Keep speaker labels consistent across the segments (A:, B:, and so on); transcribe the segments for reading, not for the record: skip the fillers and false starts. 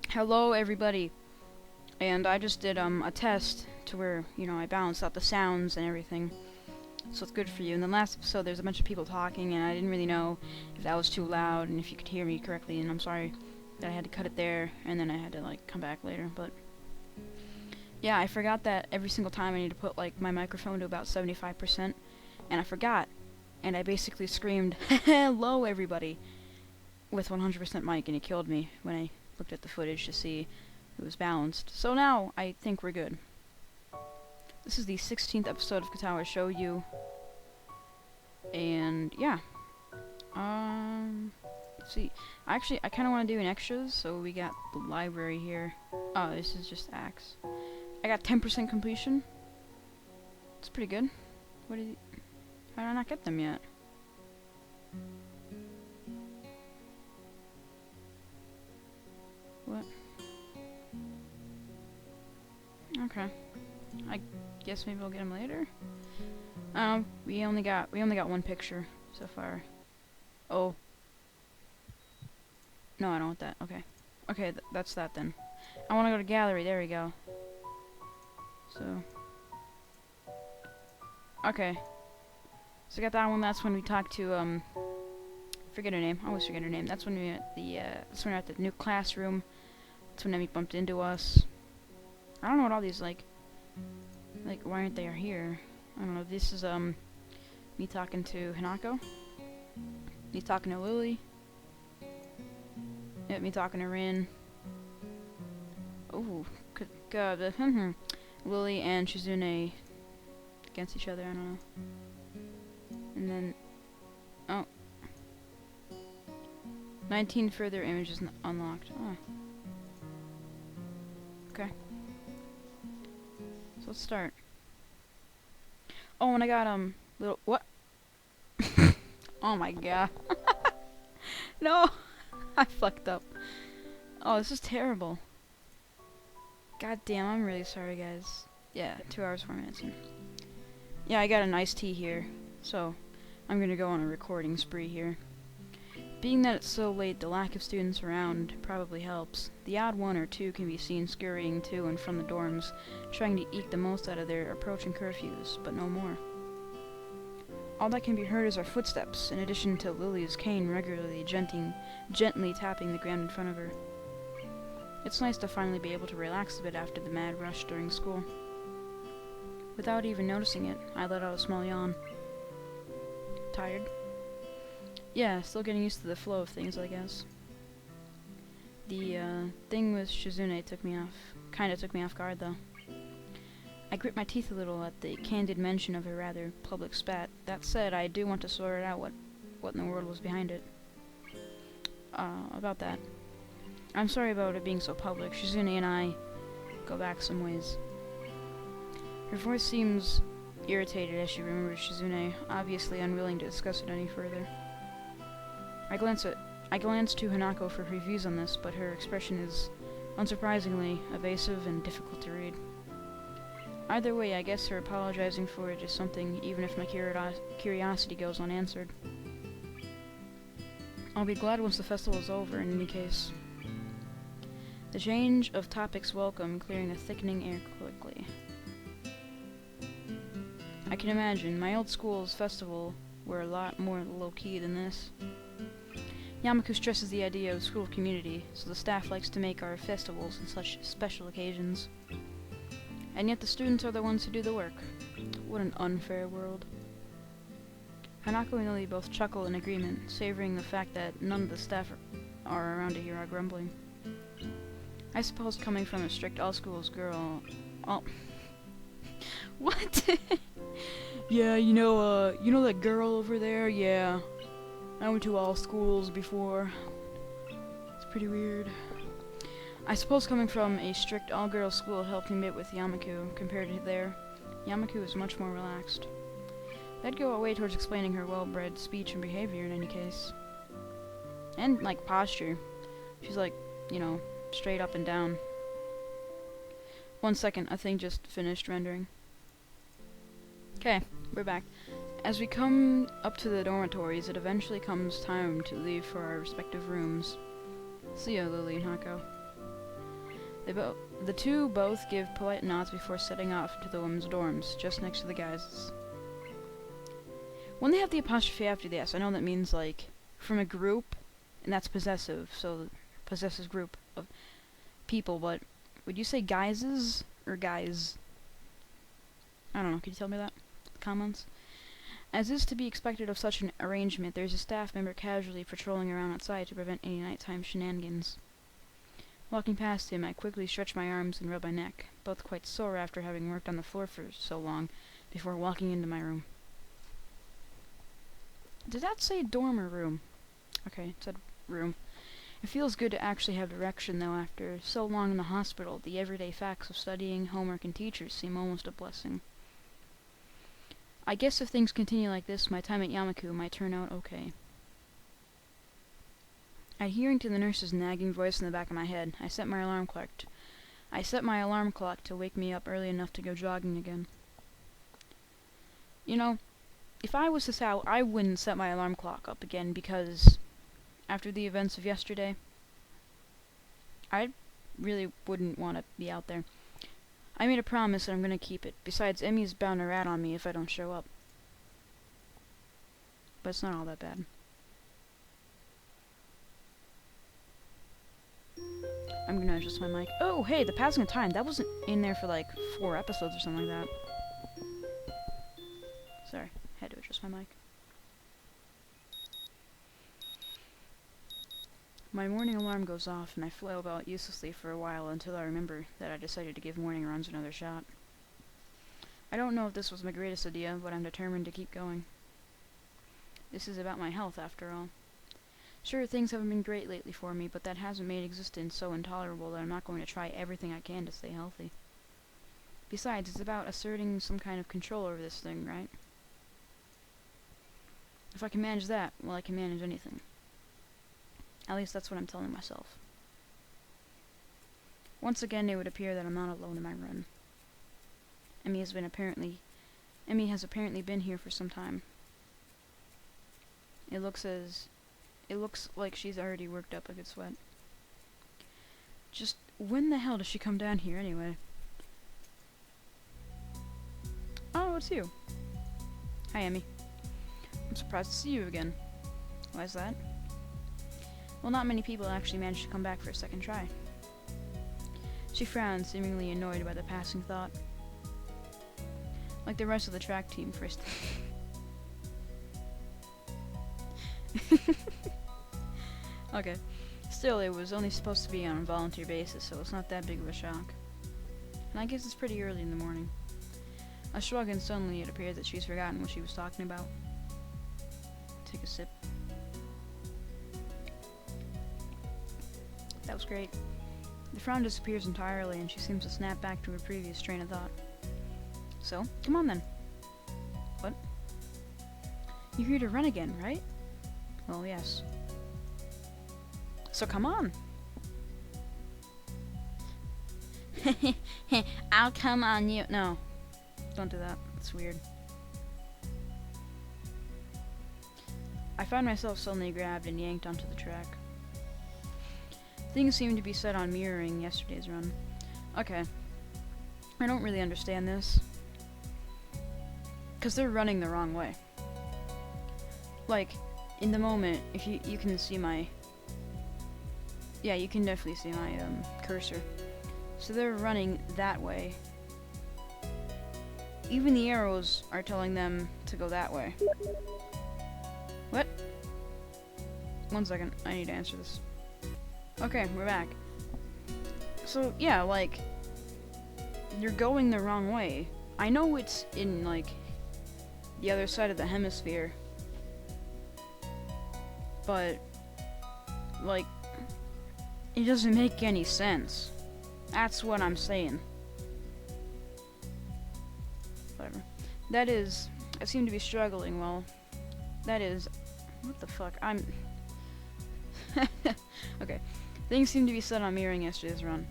A: Hello everybody, and I just did a test to where, I balanced out the sounds and everything, so it's good for you. In the last episode there's a bunch of people talking and I didn't really know if that was too loud and if you could hear me correctly, and I'm sorry that I had to cut it there and then I had to come back later. But yeah, I forgot that every single time I need to put my microphone to about 75%, and I forgot, and I basically screamed hello everybody with 100% mic, and it killed me when I looked at the footage to see it was balanced. So now I think we're good. This is the 16th episode of Katawa Shoujo, and yeah. Let's see. Actually, I kind of want to do an extras, so we got the library here. Oh, this is just Axe. I got 10% completion. It's pretty good. How did I not get them yet? What? Okay. I guess maybe I'll get them later. We only got one picture so far. Oh. No, I don't want that. Okay. Okay, that's that then. I want to go to gallery. There we go. So. Okay. So I got that one. That's when we talked to forget her name. I always forget her name. That's when we were at the new classroom. That's when Emmy bumped into us. I don't know what all these why aren't they here? I don't know. This is me talking to Hanako. Me talking to Lily. Yep, me talking to Rin. Ooh, Lily and Shizune against each other. I don't know. And then 19 further images unlocked. Oh. Okay. So let's start. Oh, and I got little what? Oh my god. No, I fucked up. Oh, this is terrible. God damn, I'm really sorry, guys. Yeah, 2 hours 4 minutes in. Yeah, I got an iced tea here, so I'm gonna go on a recording spree here. Being that it's so late, the lack of students around probably helps. The odd one or two can be seen scurrying to and from the dorms, trying to eke the most out of their approaching curfews, but no more. All that can be heard is our footsteps, in addition to Lily's cane regularly gently tapping the ground in front of her. It's nice to finally be able to relax a bit after the mad rush during school. Without even noticing it, I let out a small yawn. Tired? Yeah, still getting used to the flow of things, I guess. The thing with Shizune kinda took me off guard, though. I grit my teeth a little at the candid mention of her rather public spat. That said, I do want to sort out what in the world was behind it. About that. I'm sorry about it being so public. Shizune and I go back some ways. Her voice seems irritated as she remembers Shizune, obviously unwilling to discuss it any further. I glance to Hanako for her views on this, but her expression is, unsurprisingly, evasive and difficult to read. Either way, I guess her apologizing for it is something, even if my curiosity goes unanswered. I'll be glad once the festival is over, in any case. The change of topics welcome, clearing the thickening air quickly. I can imagine. My old school's festival were a lot more low-key than this. Yamaku stresses the idea of school community, so the staff likes to make our festivals and such special occasions. And yet the students are the ones who do the work. What an unfair world. Hanako and Lily both chuckle in agreement, savoring the fact that none of the staff are around to hear our grumbling. I suppose coming from a strict all-schools girl... Oh. What? Yeah, you know that girl over there? Yeah. I went to all schools before. It's pretty weird. I suppose coming from a strict all-girls school helped me meet with Yamaku. Compared to there, Yamaku is much more relaxed. That'd go a way towards explaining her well-bred speech and behavior in any case. And, posture. She's straight up and down. 1 second, a thing just finished rendering. Okay, we're back. As we come up to the dormitories, it eventually comes time to leave for our respective rooms. See ya, Lily and Hako. The two both give polite nods before setting off to the women's dorms, just next to the guys'. When they have the apostrophe after the S, I know that means, like, from a group, and that's possessive, so possessive group of people, but would you say guises or guys? I don't know, could you tell me that? Comments? As is to be expected of such an arrangement, there's a staff member casually patrolling around outside to prevent any nighttime shenanigans. Walking past him, I quickly stretch my arms and rub my neck, both quite sore after having worked on the floor for so long, before walking into my room. Did that say dorm or room? Okay, it said room. It feels good to actually have direction, though. After so long in the hospital, the everyday facts of studying, homework, and teachers seem almost a blessing. I guess if things continue like this, my time at Yamaku might turn out okay. Adhering to the nurse's nagging voice in the back of my head, I set my alarm clock to wake me up early enough to go jogging again. You know, if I was this out, I wouldn't set my alarm clock up again because after the events of yesterday, I really wouldn't want to be out there. I made a promise and I'm going to keep it. Besides, Emmy's bound to rat on me if I don't show up. But it's not all that bad. I'm going to adjust my mic. Oh, hey, the passing of time. That wasn't in there for like 4 episodes or something like that. Sorry, had to adjust my mic. My morning alarm goes off, and I flail about uselessly for a while until I remember that I decided to give morning runs another shot. I don't know if this was my greatest idea, but I'm determined to keep going. This is about my health, after all. Sure, things haven't been great lately for me, but that hasn't made existence so intolerable that I'm not going to try everything I can to stay healthy. Besides, it's about asserting some kind of control over this thing, right? If I can manage that, well, I can manage anything. At least that's what I'm telling myself. Once again, it would appear that I'm not alone in my run. Emmy has apparently been here for some time. It looks like she's already worked up a good sweat. Just when the hell does she come down here anyway? Oh, it's you. Hi, Emmy. I'm surprised to see you again. Why is that? Well, not many people actually manage to come back for a second try. She frowned, seemingly annoyed by the passing thought. Like the rest of the track team, for instance. Okay. Still, it was only supposed to be on a volunteer basis, so it's not that big of a shock. And I guess it's pretty early in the morning. I shrug, and suddenly it appeared that she's forgotten what she was talking about. Take a sip. That was great. The frown disappears entirely, and she seems to snap back to her previous train of thought. So, come on then. What? You're here to run again, right? Well, yes. So come on. I'll come on you. No. Don't do that. It's weird. I found myself suddenly grabbed and yanked onto the track. Things seem to be set on mirroring yesterday's run. Okay. I don't really understand this. Because they're running the wrong way. Like, in the moment, if you can see my... Yeah, you can definitely see my cursor. So they're running that way. Even the arrows are telling them to go that way. What? 1 second, I need to answer this. Okay, we're back. So, yeah, like, you're going the wrong way. I know it's in, like, the other side of the hemisphere. But, like, it doesn't make any sense. That's what I'm saying. Whatever. That is, I seem to be struggling, well, that is, what the fuck, okay. Things seem to be set on mirroring yesterday's run.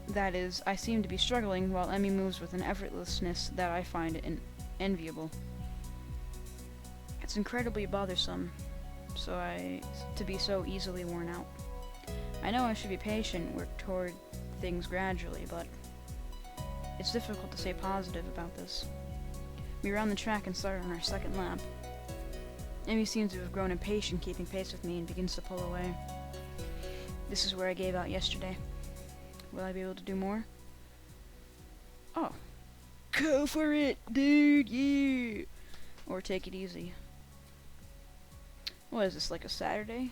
A: That is, I seem to be struggling while Emmy moves with an effortlessness that I find enviable. It's incredibly bothersome, to be so easily worn out. I know I should be patient, work toward things gradually, but it's difficult to stay positive about this. We were on the track and started on our second lap. Emmy seems to have grown impatient, keeping pace with me, and begins to pull away. This is where I gave out yesterday. Will I be able to do more? Oh. Go for it, dude, yeah! Or take it easy. What is this, like a Saturday?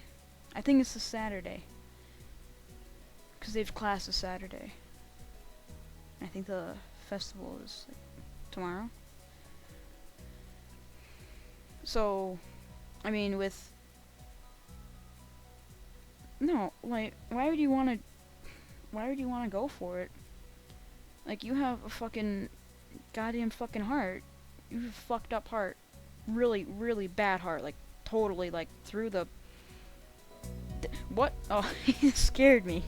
A: I think it's a Saturday. Because they have classes Saturday. I think the festival is like tomorrow. So, I mean, with... No, like, why would you want to go for it? Like, you have a fucking goddamn fucking heart. You have a fucked up heart. Really, really bad heart. Like, totally, like, through the... What? Oh, he scared me.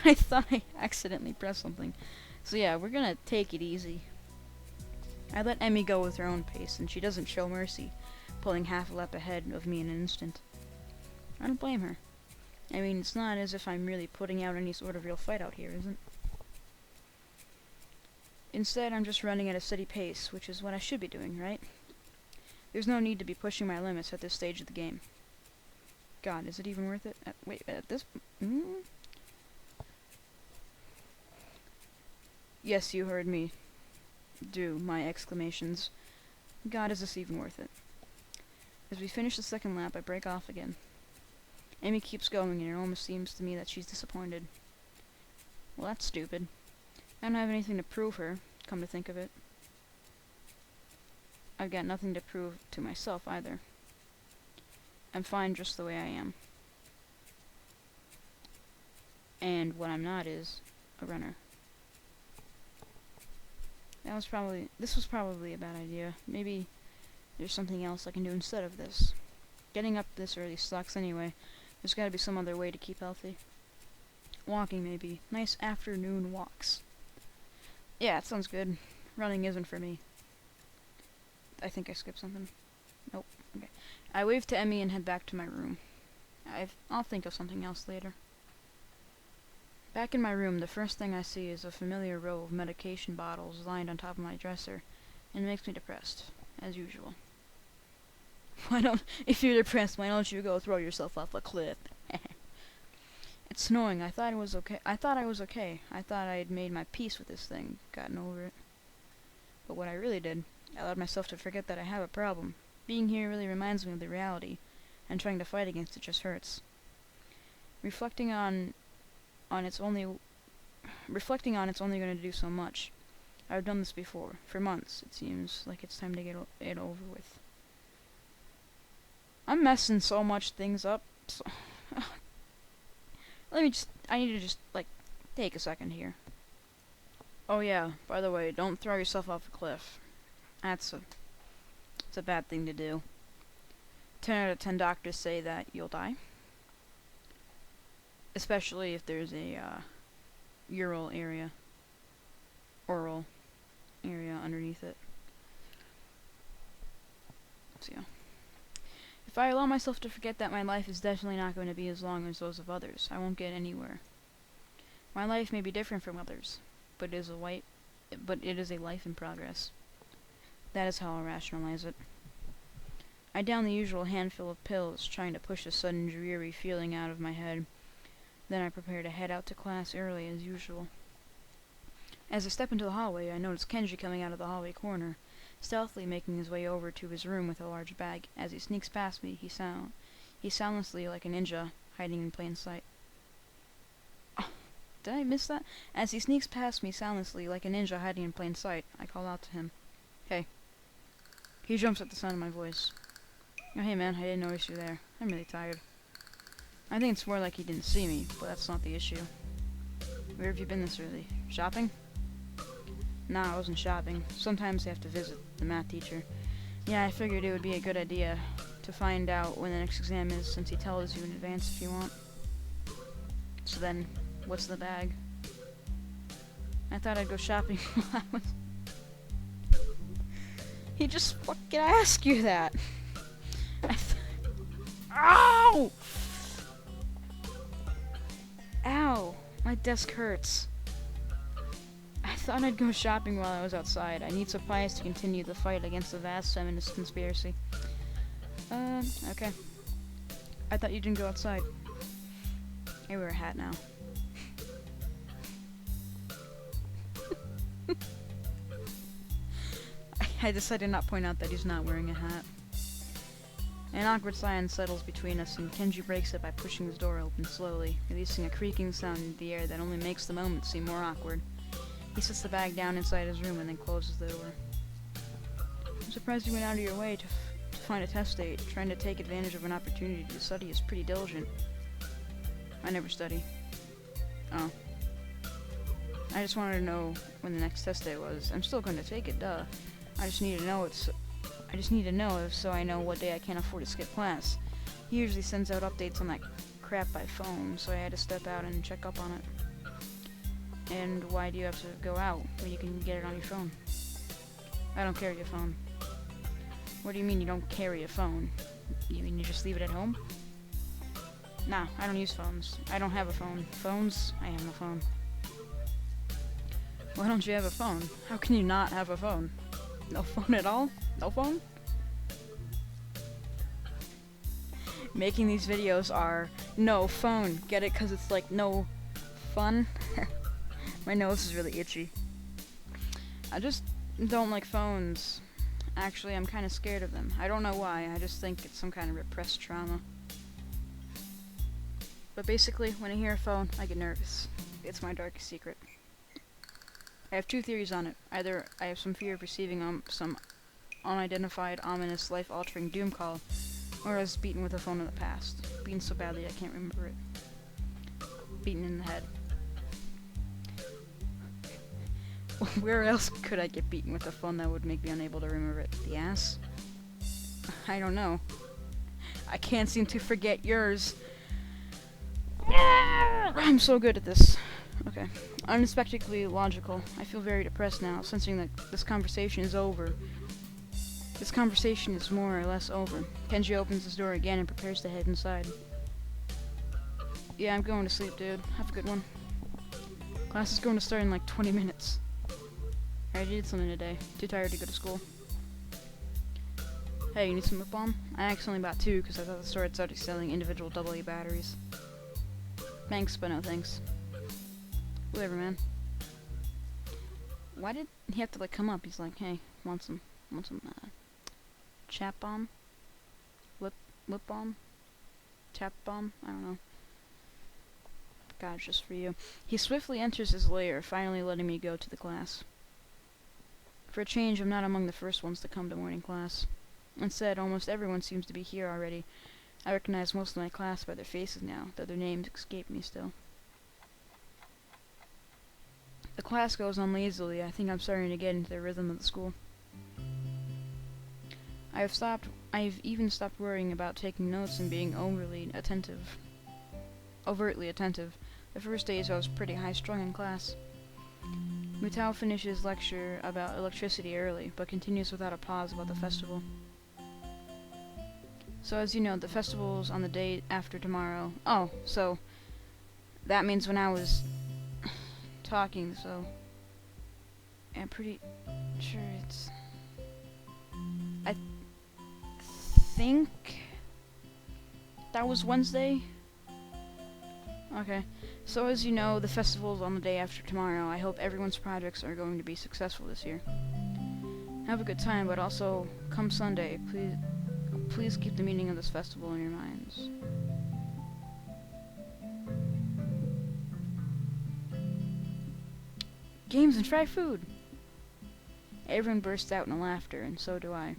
A: I thought I accidentally pressed something. So yeah, we're gonna take it easy. I let Emmy go with her own pace, and she doesn't show mercy, pulling half a lap ahead of me in an instant. I don't blame her. I mean, it's not as if I'm really putting out any sort of real fight out here, is it? Instead, I'm just running at a steady pace, which is what I should be doing, right? There's no need to be pushing my limits at this stage of the game. God, is it even worth it? Wait, at this... Yes, you heard me do my exclamations. God, is this even worth it? As we finish the second lap, I break off again. Amy keeps going, and it almost seems to me that she's disappointed. Well, that's stupid. I don't have anything to prove her, come to think of it. I've got nothing to prove to myself, either. I'm fine just the way I am. And what I'm not is a runner. This was probably a bad idea. Maybe there's something else I can do instead of this. Getting up this early sucks anyway. There's gotta be some other way to keep healthy. Walking, maybe. Nice afternoon walks. Yeah, it sounds good. Running isn't for me. I think I skipped something. Nope. Okay. I wave to Emmy and head back to my room. I'll think of something else later. Back in my room, the first thing I see is a familiar row of medication bottles lined on top of my dresser, and it makes me depressed, as usual. If you're depressed, why don't you go throw yourself off a cliff? It's snowing. I thought I was okay. I thought I had made my peace with this thing, gotten over it. But what I really did, I allowed myself to forget that I have a problem. Being here really reminds me of the reality, and trying to fight against it just hurts. Reflecting on it's only going to do so much. I've done this before. For months, it seems like it's time to get it over with. I'm messing so much things up. So I need to just, like, take a second here. Oh yeah, by the way, don't throw yourself off a cliff. It's a bad thing to do. 10 out of 10 doctors say that you'll die. Especially if there's a oral area underneath it. So yeah. If I allow myself to forget that my life is definitely not going to be as long as those of others, I won't get anywhere. My life may be different from others, but it is a life in progress. That is how I'll rationalize it. I down the usual handful of pills, trying to push a sudden dreary feeling out of my head. Then I prepare to head out to class early as usual. As I step into the hallway, I notice Kenji coming out of the hallway corner, stealthily making his way over to his room with a large bag. As he sneaks past me, he's soundlessly like a ninja, hiding in plain sight. Oh, did I miss that? As he sneaks past me soundlessly like a ninja hiding in plain sight, I call out to him. Hey. He jumps at the sound of my voice. Oh, hey man, I didn't notice you there. I'm really tired. I think it's more like he didn't see me, but that's not the issue. Where have you been this early? Shopping? Nah, I wasn't shopping. Sometimes I have to visit the math teacher. Yeah, I figured it would be a good idea to find out when the next exam is, since he tells you in advance if you want. So then, what's the bag? I thought I'd go shopping while I was... He just fucking asked you that! Ow! Ow! My desk hurts. I thought I'd go shopping while I was outside. I need supplies to continue the fight against the vast feminist conspiracy. Okay. I thought you didn't go outside. I wear a hat now. I decided not to point out that he's not wearing a hat. An awkward silence settles between us, and Kenji breaks it by pushing his door open slowly, releasing a creaking sound into the air that only makes the moment seem more awkward. He sets the bag down inside his room and then closes the door. I'm surprised you went out of your way to find a test date. Trying to take advantage of an opportunity to study is pretty diligent. I never study. Oh. I just wanted to know when the next test day was. I'm still going to take it, duh. I just need to know so I know what day I can't afford to skip class. He usually sends out updates on that crap by phone, so I had to step out and check up on it. And why do you have to go out when you can get it on your phone? I don't carry a phone. What do you mean you don't carry a phone? You mean you just leave it at home? Nah, I don't use phones. I don't have a phone. Phones? I have no phone. Why don't you have a phone? How can you not have a phone? No phone at all? No phone? Making these videos are no phone. Get it? Because it's like no fun? My nose is really itchy. I just don't like phones. Actually, I'm kind of scared of them. I don't know why. I just think it's some kind of repressed trauma. But basically, when I hear a phone, I get nervous. It's my darkest secret. I have two theories on it. Either I have some fear of receiving some unidentified, ominous, life-altering doom call, or I was beaten with a phone in the past. Beaten so badly I can't remember it. Beaten in the head. Where else could I get beaten with a phone that would make me unable to remember it? The ass? I don't know. I can't seem to forget yours. I'm so good at this. Okay. Unexpectedly logical. I feel very depressed now, sensing that this conversation is over. This conversation is more or less over. Kenji opens his door again and prepares to head inside. Yeah, I'm going to sleep, dude. Have a good one. Class is going to start in like 20 minutes. I already did something today. Too tired to go to school. Hey, you need some lip balm? I accidentally bought two because I thought the store had started selling individual AA batteries. Thanks, but no thanks. Whatever, man. Why did he have to like come up? He's like, hey, want some chap balm? Lip balm? Tap balm? I don't know. God, it's just for you. He swiftly enters his lair, finally letting me go to the class. For a change, I'm not among the first ones to come to morning class. Instead, almost everyone seems to be here already. I recognize most of my class by their faces now, though their names escape me still. The class goes on lazily. I think I'm starting to get into the rhythm of the school. I've even stopped worrying about taking notes and being overtly attentive. The first days I was pretty high-strung in class. Mutao finishes lecture about electricity early, but continues without a pause about the festival. So as you know, the festival's on the day after tomorrow. Oh, so that means when I was talking, so I'm pretty sure it's... I think that was Wednesday? Okay. So as you know, the festival's on the day after tomorrow. I hope everyone's projects are going to be successful this year. Have a good time, but also, come Sunday, please keep the meaning of this festival in your minds. Games and fried food! Everyone bursts out in laughter, and so do I.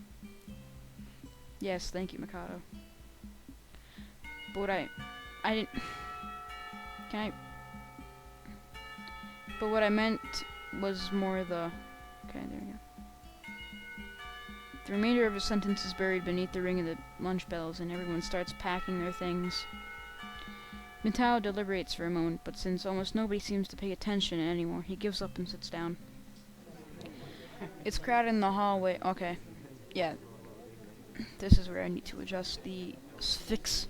A: Yes, thank you, Mikado. But what I didn't... Can I... But what I meant was more the... Okay, there we go. The remainder of his sentence is buried beneath the ring of the lunch bells, and everyone starts packing their things. Mitao deliberates for a moment, but since almost nobody seems to pay attention anymore, he gives up and sits down. It's crowded in the hallway. Okay. Yeah. This is where I need to adjust the fix.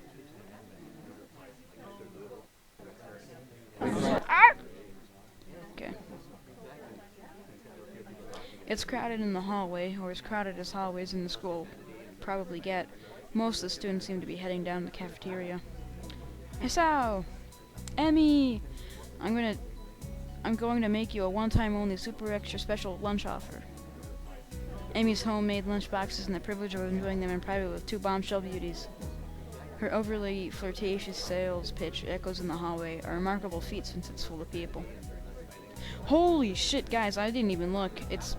A: Ah! Okay. It's crowded in the hallway, or as crowded as hallways in the school probably get. Most of the students seem to be heading down the cafeteria. Hisao! Emmy! I'm going to make you a one-time only super extra special lunch offer. Amy's homemade lunch boxes and the privilege of enjoying them in private with two bombshell beauties. Her overly flirtatious sales pitch echoes in the hallway, a remarkable feat since it's full of people. Holy shit, guys, I didn't even look. It's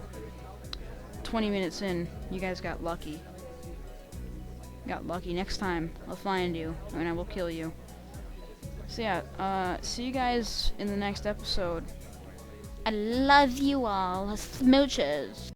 A: 20 minutes in. You guys got lucky. Got lucky. Next time, I'll find you, and I will kill you. So yeah, see you guys in the next episode. I love you all. Smooches.